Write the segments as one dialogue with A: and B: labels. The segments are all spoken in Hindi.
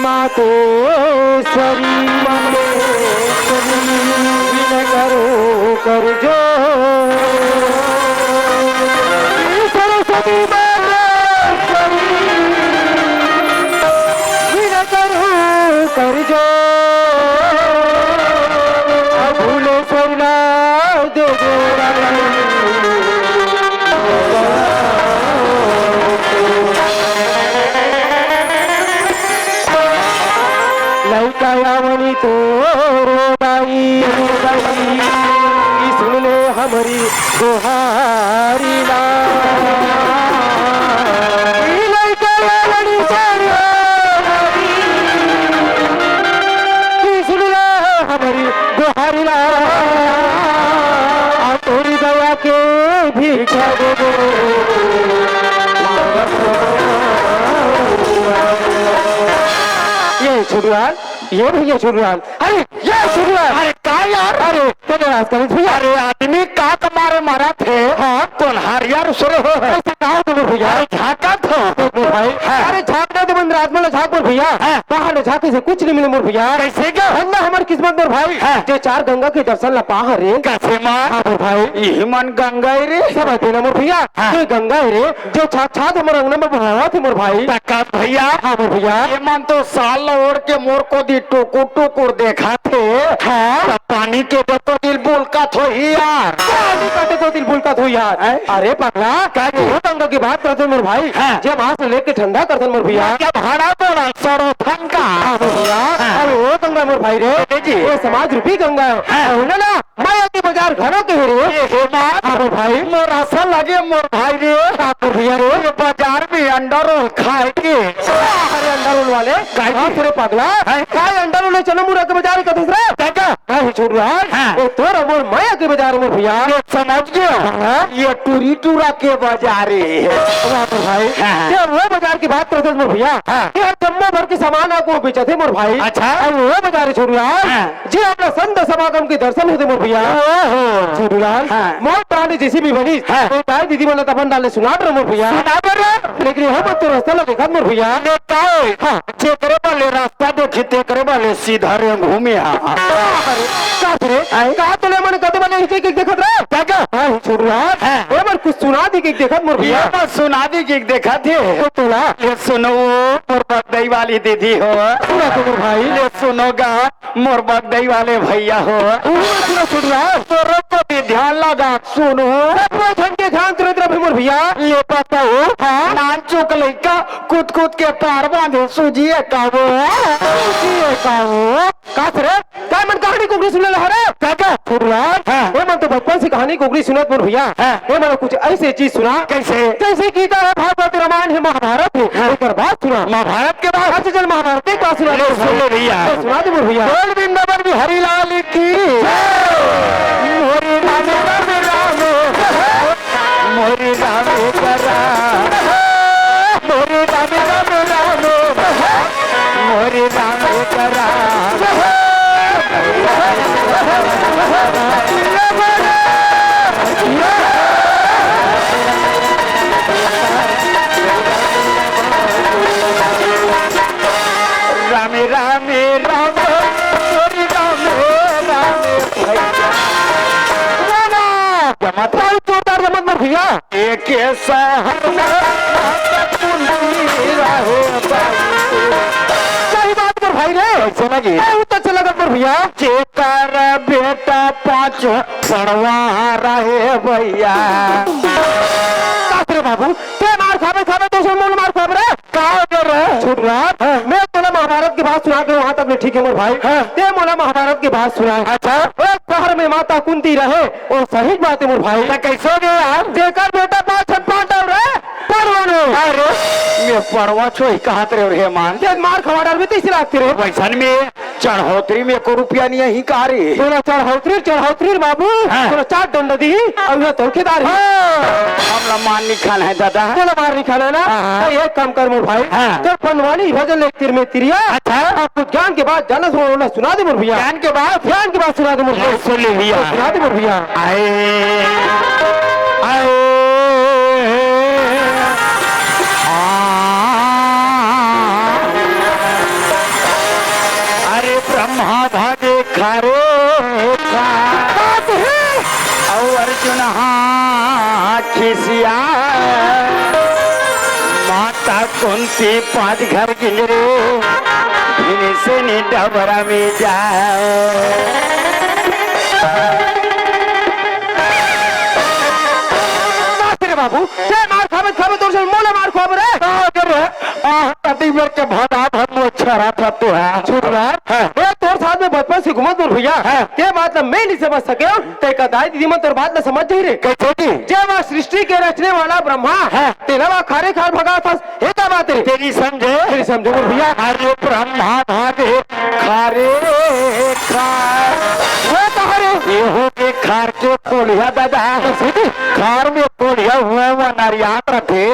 A: मातेश्वरी विन करो कर जो सरस्वती मातेश्वरी विन करो कर जो भूले सरला दे लौटायावनी तो रोदाई सुन ले हमारी गुहारी ला लौटायावनी तो रोदाई सुन ले हमारी गुहारी ला थोड़ी दया के भिक्षा दे दो ये छुड़वाल ये भैया छुड़वाल अरे ये छुड़वाल अरे का यार अरे तेरे रास्ते में भैया अरे आदमी का मारे मारा थे हाँ कौन हारियार सुरे हो ऐसा कहा तुम भैया झाका था भाई अरे झाका तो बंद रात में झाक बोल भैया बाहर झाके से कुछ नहीं मिले मोर भैया कैसे क्या हम हमारी किस्मत मोर भाई जो चार गंगा के दर्शन ला पा रे कैसे मां भाई यही मन गंगा रे सब देना मोर भैया जो गंगा रे जो साक्षात हमारे अंगना में बहावा थे मोर भाई भैया हाँ मोर भैया ये मन तो साल ओढ़ के मोर को दी टोको टोकुर देखा थे पानी के तो दिल बुलका थो यार तो दिल बुलका थो यार अरे पगला क्या गंगा की बात करते मोर भाई जब वहां से लेके ठंडा करते मोर भैया क्या भाड़ा बोला सरो ठंडा भैया अरे वो गंगा मोर भाई रे जी ये समाज रूपी गंगा है ना माया के बाजार घरों के रे मोर भाई मोर आशा लगे मोर भाई रे भैया रे बाजार में अंडा रोल खाए के अरे अंडा रोल वाले तेरे पगला काय अंडा रोल चलो मुरा के बाजार का दूसरा क्या छोड़ रहा है तोरा मोर माया के बाजार में भैया समझ गया ये टूरी टूरा के बाजार भाई वो बाजार की बात करते मोर भैया जम्मू भर के सामान आपको बेचा थे मोर भाई अच्छा वो बाजार छोड़ रहा है जी अपना संत समागम के दर्शन होते मोर भैया छोड़ रहा मोर प्राणी जैसी भी बनी ताई दीदी बोला तपन डाले सुना रहा मोर भैया लेकिन हम तो रास्ता लगे खत मोर भैया करे वाले रास्ता देखी ते करे वाले सीधा रे घूमे कहा तो ले मैंने कदम वाले हिचे के देखत रहा क्या क्या छोड़ रहा है पर कुछ सुना दी के देखत मोर भैया सुना दी के देखा थे तोला ले सुनो मोर बगदई वाली दीदी हो सुना तो मोर भाई ले सुनोगा मोर बगदई वाले भैया हो सुना छोड़ रहा तोर पर ध्यान लगा सुनो धन के ध्यान तुरंत रहे मोर भैया ये पता हो नान चुक लइका कूद कूद के पार बांधे सूजिए कावो कासरे काय मन कहानी कोगरी सुनले हरे काका फुरलाल ए मन तो बचपन से कहानी कोगरी सुनत मोर भैया ए मन कुछ ऐसे चीज सुना कैसे कैसे गीता है भागवत रामायण है महाभारत है एकर बात सुना महाभारत के बाद अच्छा चल महाभारत के बात सुना सुन ले भैया सुना दे मोर भैया बोल वृंदावन में हरिलाल की मोरी राम राम मोरी राम करा मोरी राम राम मोरी राम करा रामे रामे राम मोरी राम राम जमत चोटार जमत मत भैया एक सही बात पर भाई रे सुनागी तो चला कर भैया चेकर बेटा पांच पड़वा रहे भैया बाबू ते मार खावे खावे तो मोल मार खावे रे कहा रे छूट रहा मैं तोला महाभारत की बात सुना के वहां तक ठीक है मोर भाई ते मोला महाभारत की बात सुना अच्छा एक शहर में माता कुंती रहे और सही बात है मोर भाई कैसे गया देकर बेटा पांच पांडव रे परवानो अरे मैं परवा छोई कहा रे रे मान ते मार खवाड़र में तीसरी लागती रे वैसन में चढ़ौतरी में को रुपया नहीं ही का रे तोला चढ़ौतरी बाबू तोला चार दंड दी और ये तोखेदार है हमला मान नहीं खाना है दादा चलो मार नहीं खाना ना एक काम कर मोर भाई तो फनवानी भजन ले तिर में तिरिया अच्छा आपको ज्ञान के बाद जाना सुना दे मोर भैया ज्ञान के बाद सुना दे मोर भैया सुन ले भैया सुना दे मोर भैया आए आए भागे खारे और अर्जुन हाँ खिसिया माता कुंती 5 घर गिरे से नी डबरा में जाओ बाबू मार खाबे खाबे तो मोले मार खाबे रे अति मेरे के भादा भर छरा था तो है छुटला मैं तोर साथ में बचपन से घुमा दूर भैया के बात मैं नहीं समझ सके ते कदाई दीदी मैं तोर बात न समझ ही रे कैसे की जब वह सृष्टि के रचने वाला ब्रह्मा है तेरा वह खारे खार भगा था ये क्या बात है तेरी समझे भैया अरे ब्रह्मा भागे खारे ये हो के खार के कोलिया दादा खार में कोलिया हुआ वो नारियात रखे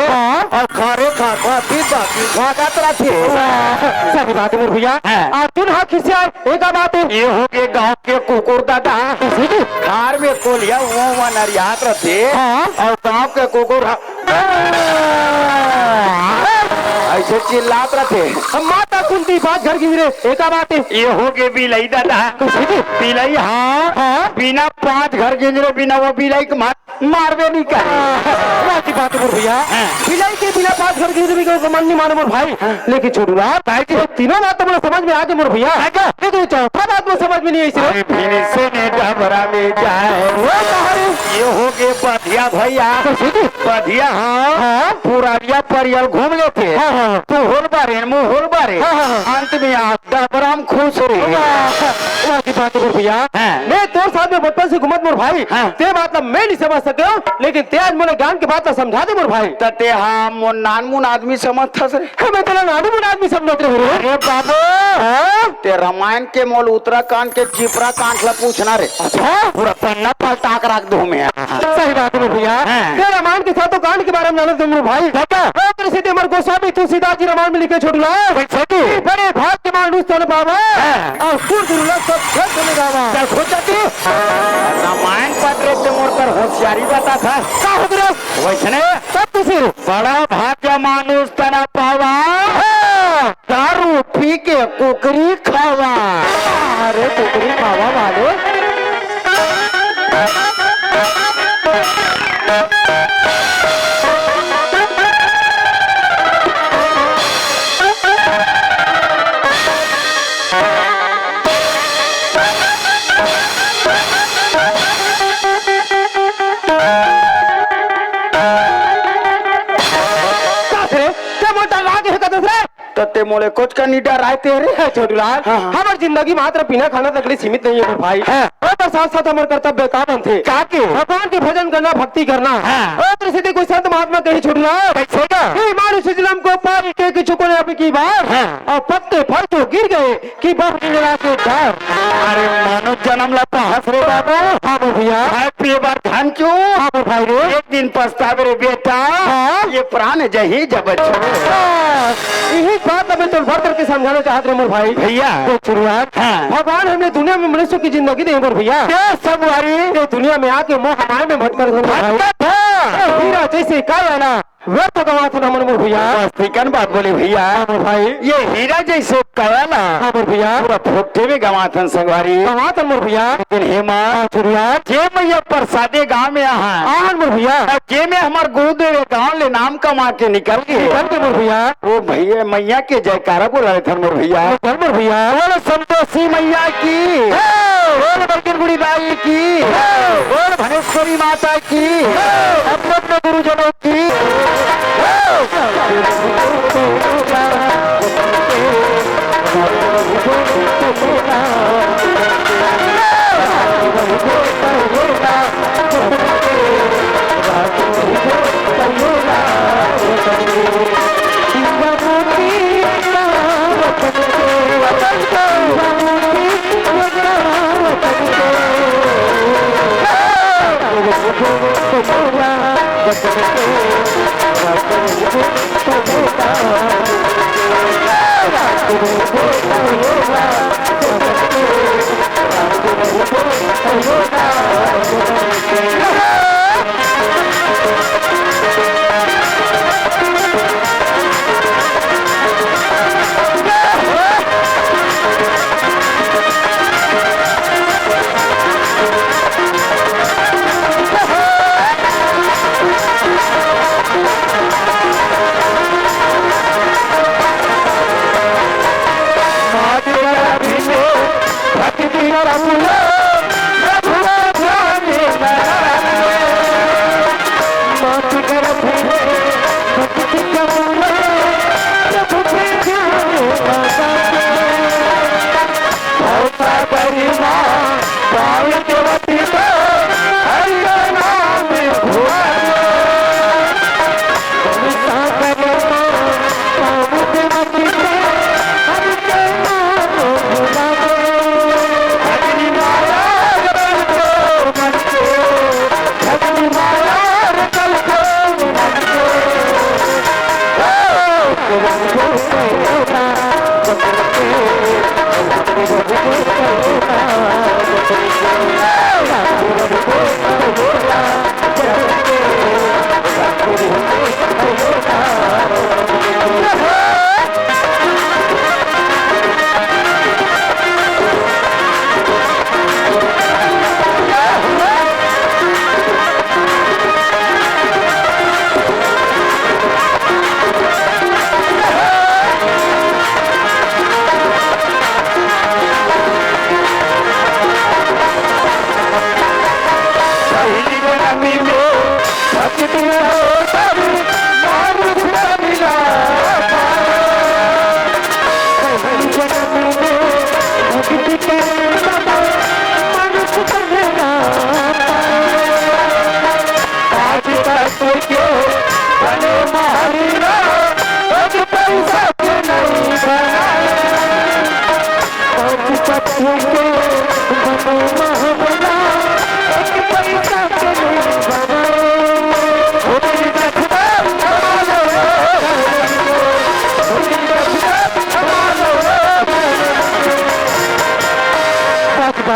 A: और खारे खाका भी बाकी भागत रखे सही बात है भैया अर्जुन हाँ खिसिया एक बात है ये हो के गांव के कुकुर दादा खार में कोलिया हुआ वो नारियात रखे और गांव के कुकुर ऐसे चिल्लात रखे माता कुंती 5 घर गिरे एक बात है ये हो गए बिलाई दादा बिलाई हाँ बिना 5 घर गिरे बिना वो बिलाई को मारवे नहीं करे बात है भैया बिलाई के बिना 5 घर गिरे को मन नहीं मानो मोर भाई लेकिन छोड़ू भाई तीनों बात तो समझ में आ गए मोर भैया लेकिन चौथा बात में समझ में नहीं आई ये हो गए बधिया भैया बधिया हाँ पुरानिया परियल घूम लेते तू होल बारे मुँह होल बारे अंत में डबराम खुश रही बात भैया मैं तोर साथ में बचपन से घुमत मोर भाई ते बात मैं नहीं समझ सके लेकिन ते आज मोने ज्ञान के बात समझा दे मोर भाई ते हाँ मोन नानमुन आदमी समझ था सर मैं तेरा नानमुन आदमी समझ रहे अरे बाबू ते रामायण के मोल उत्तराखंड के चिपरा कांड ला पूछना रे अच्छा पूरा पन्ना पलटा कर रख दो मैं सही बात है भैया ते रामायण के साथ कांड के बारे में जानो तुम भाई तेरे सीधे मर गोस्वामी तुलसीदास जी रामायण में लिखे छोड़ ला बड़े भाग के मानुष तन बाबा और रामायण पढ़ रहे थे मोर पर होशियारी बता था वैसने सब तुझे बड़ा भाग्य मानुष तना पावा दारू पी के कुकरी खावा अरे कुकरी खावा वाले तत्ते मोले कुछ का नीडा रायते रे छोटूलाल हमारी जिंदगी मात्र बिना खाना तक सीमित नहीं है भाई और साथ साथ हमारे कर्तव्य काम थे भगवान के भजन करना भक्ति करना और सीधे कोई संत महात्मा कही छोटूलाल मानुष जन्म को पार के चुको ने की बार और पत्ते फल तो गिर गए कि अरे मानव जन्म लगा हंस रे बाबू हाँ भैया बार ध्यान क्यों हाँ भाई रे एक दिन पछतावे रे बेटा ये प्राण जही जब यही बात मैं तो भर करके समझाना चाहते हैं मोर भाई भैया शुरुआत भगवान हमने दुनिया में मनुष्य की जिंदगी दी मोर भैया सब वारी दुनिया में आके मोह माया में भटकर हीरा जैसे काया ना व्यर्थ गवा था मन मोर भैया ठीक बात बोले भैया भाई ये हीरा जैसे काया ना मोर भैया पूरा फोटे में गवा था संगवारी गवा था मोर भैया लेकिन हेमा शुरुआत जे मैया प्रसादे गांव में आहन मोर भैया जे में हमार गुरुदेव गांव ले नाम कमा के निकल गए मोर भैया वो भैया मैया के जयकारा बोला रहे थे मोर भैया मोर भैया बोल संतोषी मैया की बोल बलकिन गुड़ी बाई की बोल भनेश्वरी माता की अपने गुरुजनों की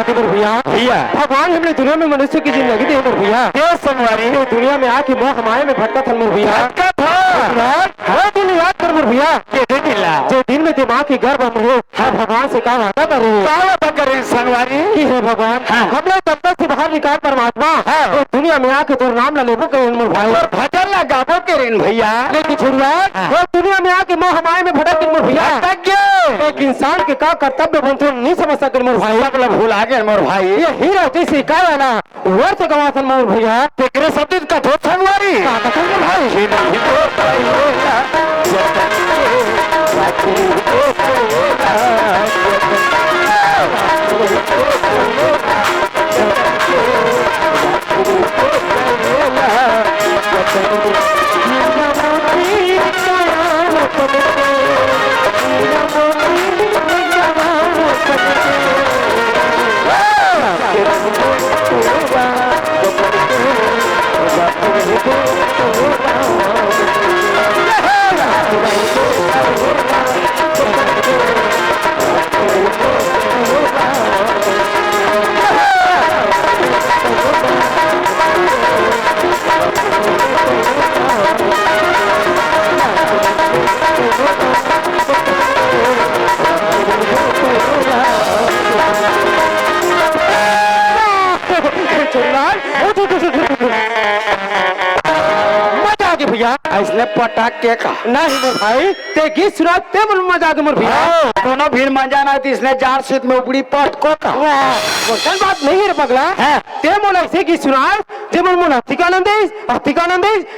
B: भैया भगवान हमने दुनिया में मनुष्य की जिंदगी दी है भैया। संगवारी दुनिया में आके मोह माया में भटका था भैया। दिन याद कर भैया जो दिन में दिमाग की गर्भ हम भगवान से कहा वादा करो संगवारी की है भगवान हम लोग तब से बाहर निकाल परमात्मा तो दुनिया में आके तो नाम ला लेबो के भाई भजन ला गाबो के रेन भैया। लेकिन छुड़वा वो दुनिया में आके मोह माया में भटक गए भैया। एक इंसान के का कर्तव्य बनते नहीं समझ सके मोर भाई। मतलब भूल आ गए मोर भाई। ये हीरा जैसे का है ना वर से गवासन मोर भैया तेरे सब का धो संगवारी का कहते भाई इसने पटाक के कहा नहीं मोर भाई ते गीत सुना ते मन मजा के मोर भैया कोनो भी मजा ना थी। इसने जार सीट में उपड़ी पट को कहा वो बात नहीं है पगला है ते मन ऐसे गीत सुना जे मन मन अतिकानंद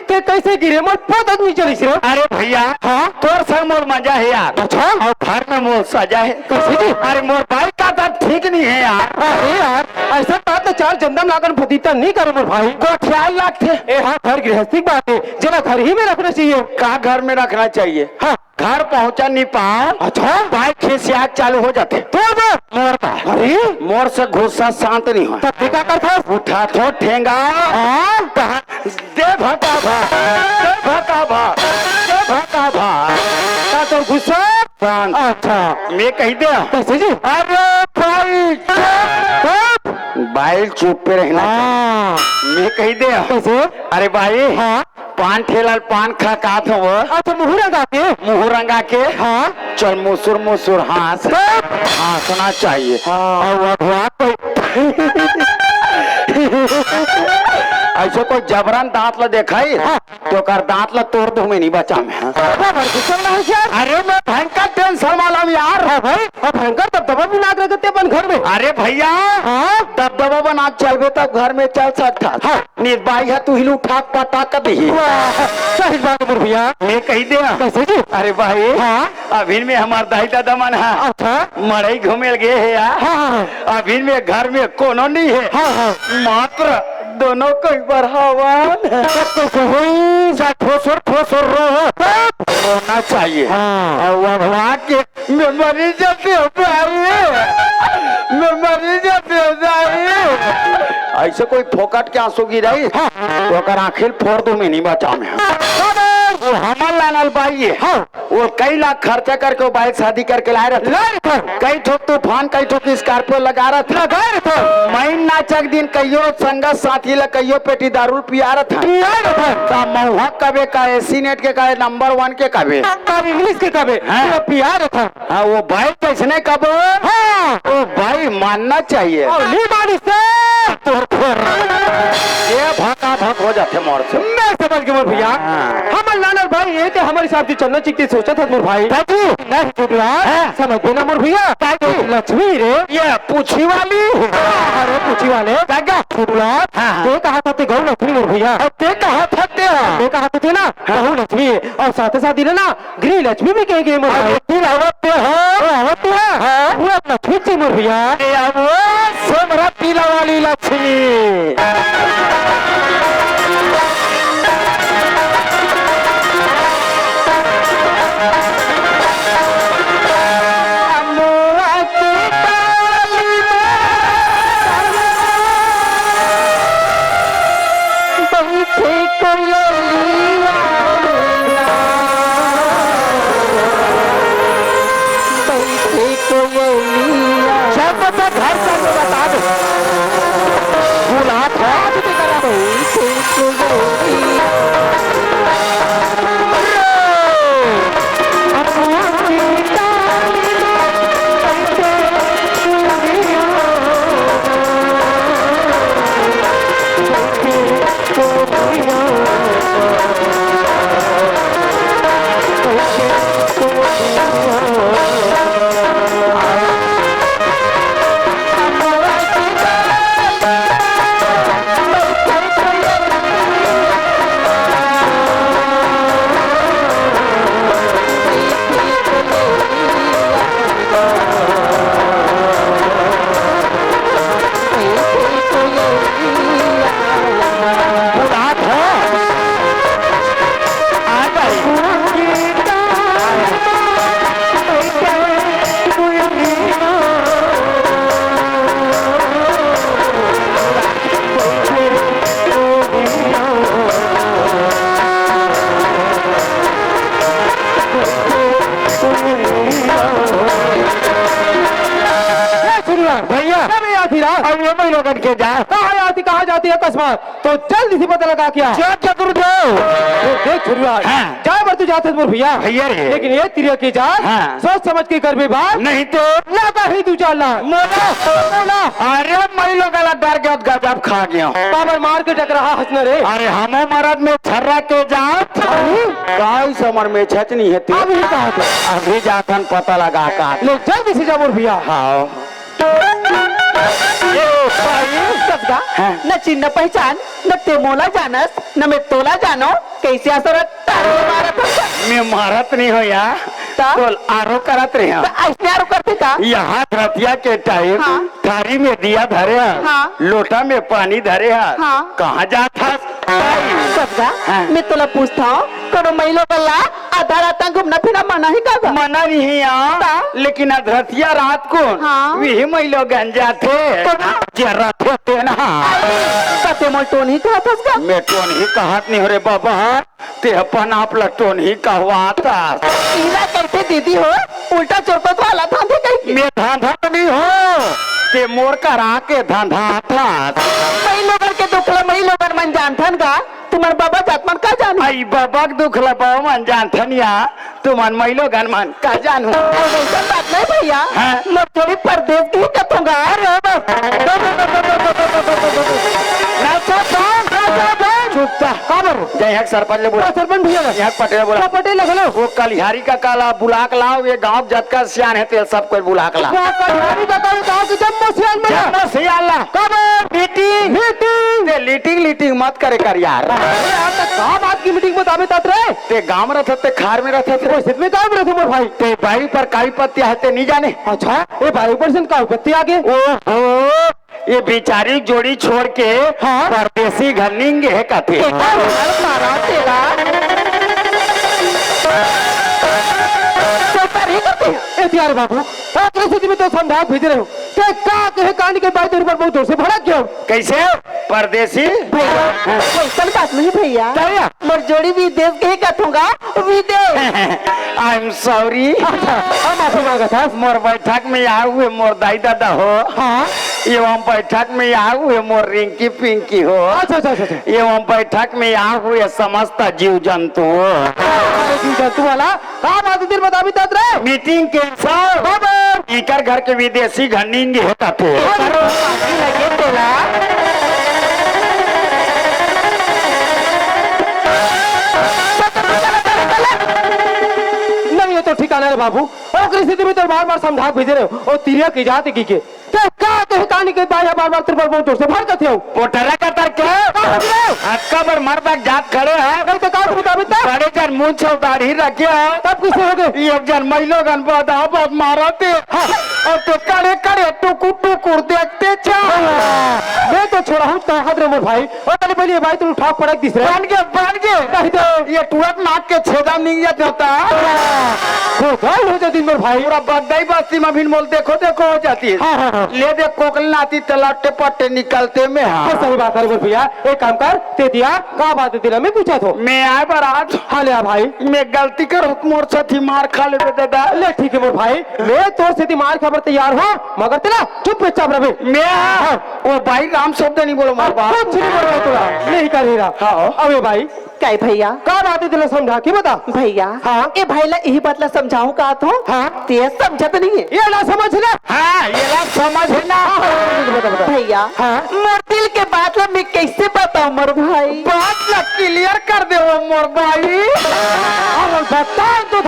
B: ते कैसे गिरे मोर पद आदमी चली से। अरे भैया हां तोर संग मोर मजा है यार। अच्छा और घर में मोर सजा है कैसे। अरे मोर भाई का बात ठीक नहीं है यार। अरे यार ऐसा बात तो चार जंदम लागन फतीता नहीं करे मोर भाई को ख्याल रखते ए हां घर गृहस्थी बात है जना घर ही में रखना चाहिए। कहा घर में रखना चाहिए हाँ घर पहुंचा नहीं पाओ। अच्छा बाइक खिसियाग चालू हो जाते तो मोर का अरे मोर से गुस्सा शांत नहीं हो तब क्या करता उठा तो ठेंगा दे भटा भा दे भटा भा दे भटा भा का तो गुस्सा शांत। अच्छा मैं कही दे कैसे जी। अरे भाई बाइल चुप पे रहना मैं कही दे कैसे। अरे भाई हाँ पान ठेला पान खा का था वो। अच्छा मुँह रंगा के हाँ चल मुसुर हाँ सुना चाहिए हाँ। ऐसे कोई जबरन दांत ला देखाई तो कर दांत ला तोड़ दूं मैं नहीं बचा मैं
A: अरे मैं भयंकर टेंशन वाला हूँ यार। भाई भयंकर दबदबा भी ना करते अपन घर में।
B: अरे भैया दबदबा बना चलबे तब घर में चल सकता निर्बाई है तू हिलू ठाक पटाक दी
A: सही बात है भैया।
B: मैं कही दे
A: कैसे जी?
B: अरे भाई अभी में हमार दाई दादा मन है
A: अच्छा
B: मड़ई घूमे गए है यार। अभी में घर में कोनो नहीं है मात्र दोनों कोई बढ़ावान रोना चाहिए वहाँ के मैं मरी जाती हूँ मैं मरी जाती हूँ ऐसे कोई फोकट के आंसू गिराई तो कर आखिर फोड़ दूं मैं नहीं बचा में वो हमार लानल बाई है वो कई लाख खर्चा करके वो बाइक शादी करके लाए रहते कई ठोक तूफान कई ठोक स्कॉर्पियो लगा रहा था मैं नाचक दिन कहियो संगत साथी ला कहियो पेटी दारू पिया रहा था महुआ कबे का सीनेट के कहे नंबर 1 के कबे
A: इंग्लिश के कबे पिया रहा
B: हाँ वो भाई कैसने कब वो भाई मानना चाहिए ये भका भक हो जाते मोर से
A: मैं समझ गया मोर भैया। हमारे लानर भाई ये तो हमारे साथ चलना चिकती सोचा था मोर भाई नहीं टूट रहा समझ देना मोर भैया। लक्ष्मी रे
B: ये पूछी वाली
A: अरे पूछी वाले टूट रहा ते कहा था गौ लक्ष्मी मोर भैया ते कहा था ते कहा थे ना गौ लक्ष्मी और साथ साथ ना गृह लक्ष्मी भी कह गए मोर भाई लक्ष्मी थी मोर भैया सोमरा पीला वाली लक्ष्मी। बता दो
B: के जा
A: कहाँ जाती है अकस्मात तो जल्दी से पता लगा क्या जाए बर तू जाते भैया
B: भैया
A: लेकिन ये तिरिया की जा सोच समझ के कर बात
B: नहीं तो
A: लगा ही तू चलना
B: अरे मैं लोग डर गया गजब खा गया
A: पावर मार के टक रहा हंसना रे
B: अरे हमें मरद में छर्रा के जात गाय समर में छचनी है
A: अभी कहा
B: अभी जातन पता लगा का
A: लोग जल्दी से जाओ भैया।
B: हाँ
C: न चिन्ह पहचान न ते मोला जानस न मैं तोला जानो कैसे असर
B: मैं मारत नहीं हो यार तो आरो करत रहे
C: ऐसे आरो करते का
B: यहाँ धरतिया के टाइम थारी में दिया धरे लोटा में पानी धरे कहाँ जाता
C: मैं तोला पूछता हूँ करो महिला बल्ला आधा रात घूमना फिरना मना ही का
B: मना नहीं यहाँ लेकिन धरतिया रात को वही महिला गंजा थे जरा थे ना
C: कते मोल टोन ही कहा था
B: मैं टोन ही कहत नहीं हो रे बाबा ते अपन आप टोन ही कहवाता
C: कैसे दीदी हो उल्टा चोरपत वाला था
B: मैं धांधा नहीं हो ते मोर करा के धांधा था
C: महिला के दुखला महिला मन जानथन का तुम्हारे बाबा जातमन का जानू
B: आई बाबा दुखला बाबा मन जानथन या तुम्हार महिलो गन मन का जानू
C: ऐसा बात नहीं भैया मैं थोड़ी परदेश की कथूंगा
B: ना यहाँ सरपंच ने बोला,
A: सरपंच भैया
B: यहाँ पटेल बोला,
A: पटेल लगलो
B: वो कलिहारी का काला बुलाक लाओ, ये गांव जतका सियान है तेल सब कोई बुलाक ला। मीटिंग मत करे कर यार।
A: बात की मीटिंग बतावे तात रे
B: ते गांव में रहते, खार में रहते,
A: में काम रहते मोर भाई
B: ते बाड़ी पर काई पत्ती है नहीं जाने।
A: अच्छा ये 22% का पत्ती आगे
B: ओहो, ये बेचारी जोड़ी छोड़ के
A: हाँ?
B: परदेसी घनिंगे है कहते
A: मारा तेरा यार बाबू स्थिति में तो समझा भेज रहे हो का कहे कहानी के बाद पर बहुत जोर से भड़क क्यों
B: कैसे परदेसी
C: भैया वैसन बात नहीं भैया,
A: क्या
C: मोर जोड़ी विदेश के ही कथूंगा विदेश।
B: आई एम सॉरी,
A: माफी मांगा था
B: मोर बैठक में आए हुए मोर दाई दादा हो,
A: हाँ
B: एवं बैठक में आए हुए मोर रिंकी पिंकी हो,
A: अच्छा अच्छा अच्छा
B: एवं बैठक में आए हुए समस्त जीव जंतु
A: तू वाला कहा बात दिन बता भी तात रे
B: मीटिंग कैंसल, इकर घर के विदेशी घनिंगे होता थे।
C: लगे तेरा
A: नहीं ये तो ठिकाना है बाबू और स्थिति में तो बार बार समझा भेज रहे हो और तिरिया की जात की के का कहे कहानी के बार बार तेरे पर बहुत जोर से भड़क थे हो
B: पोटरा का तर क्या अक्का पर मर्द जात खड़े हैं,
A: नहीं तो का मुताबिक
B: बड़े जन मुंह छो दाढ़ी रखे हैं,
A: तब किसे हो गए
B: एक जन महिलो गन बहुत मारते और तो कड़े कड़े टुकुर देखते
A: मैं तो छोड़ा हूँ तो हद मोर भाई और पहले पहले भाई तुम उठा पड़क दिस रहे
B: बन गए
A: नहीं तो
B: ये तुरंत नाक के छेदा नहीं जाता
A: हो जाती मोर भाई
B: पूरा बगदाई बस्ती में भी मोल देखो हो जाती है।
A: हाँ।
B: ले दे कोकल आती तलाटे पट्टे निकलते में। हाँ
A: सही बात है भैया एक काम कर ते दिया का बात दिला मैं पूछा तो
B: मैं आए बारात
A: हाँ ले भाई
B: मैं गलती कर मोर साथी मार खा ले दादा
A: ले ठीक है मोर भाई मैं तोर से मार खबर तैयार हूँ मगर तेरा चुपचाप रहे
B: मैं वो भाई राम शब्द नहीं बोलो मार बाप
A: कुछ नहीं बोल रहा तोरा नहीं कर रहा
B: हाँ
A: अबे भाई
C: क्या भैया
A: का बात दिला समझा के बता
C: भैया
A: हाँ?
C: ए भाई ला यही बात ला समझाऊं का तो
A: हाँ?
C: ते समझत नहीं है
A: ये ना समझ ना
B: हाँ ये बात समझना
A: बता
C: भैया
A: हाँ?
C: मोर दिल के बात ला मैं कैसे बताऊं मोर भाई
B: बात ला क्लियर कर दे वो मोर भाई
A: बता तो